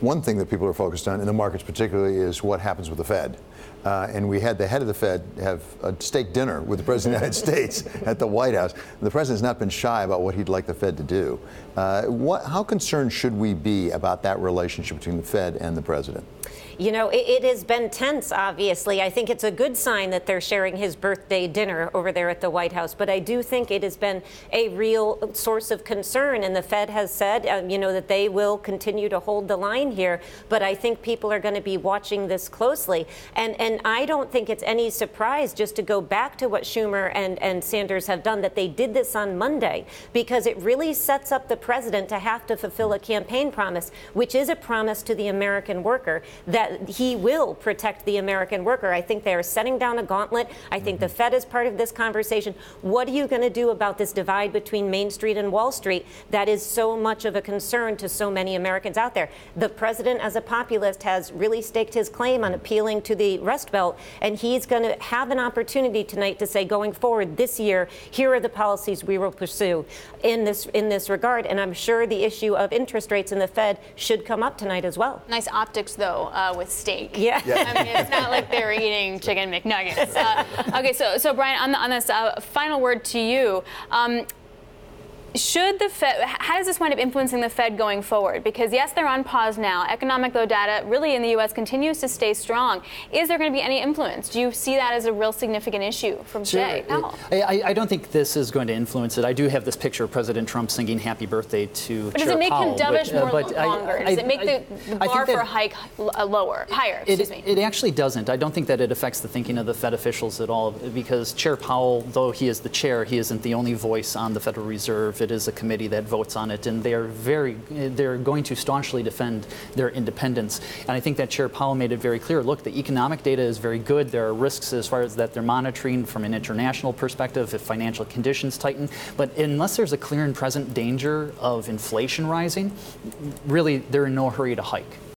one thing that people are focused on, in the markets particularly, is what happens with the Fed. And we had the head of the Fed have a steak dinner with the President of the United States at the White House. The President's not been shy about what he'd like the Fed to do. How concerned should we be about that relationship between the Fed and the President? You know, it has been tense, obviously. I think it's a good sign that they're sharing his birthday dinner over there at the White House. But I do think it has been a real source of concern. And the Fed has said, you know, that they will continue to hold the line here. But I think people are going to be watching this closely. And I don't think it's any surprise, just to go back to what Schumer and Sanders have done, that they did this on Monday, because it really sets up the president to have to fulfill a campaign promise, which is a promise to the American worker that he will protect the American worker. I think they are setting down a gauntlet. I think the Fed is part of this conversation. What are you going to do about this divide between Main Street and Wall Street that is so much of a concern to so many Americans out there? The president, as a populist, has really staked his claim on appealing to the Rust Belt, and he's going to have an opportunity tonight to say, going forward this year, here are the policies we will pursue in this regard. And I'm sure the issue of interest rates in the Fed should come up tonight as well. Nice optics, though, with steak. Yeah. I mean, it's not like they're eating chicken McNuggets. Okay, so Brian, on this final word to you. Should the Fed, how does this wind up influencing the Fed going forward? Because yes, they're on pause now. Economic, though, data really in the U.S. continues to stay strong. Is there going to be any influence? Do you see that as a real significant issue from Jay Powell? I don't think this is going to influence it. I do have this picture of President Trump singing "Happy Birthday" to But Chair does it make Powell, him dovish longer? Does it make the bar for a hike higher? It actually doesn't. I don't think that it affects the thinking of the Fed officials at all, because Chair Powell, though he is the chair, he isn't the only voice on the Federal Reserve. It is a committee that votes on it, and they're going to staunchly defend their independence. And I think that Chair Powell made it very clear, look, the economic data is very good. There are risks as far as that they're monitoring from an international perspective if financial conditions tighten. But unless there's a clear and present danger of inflation rising, really, they're in no hurry to hike.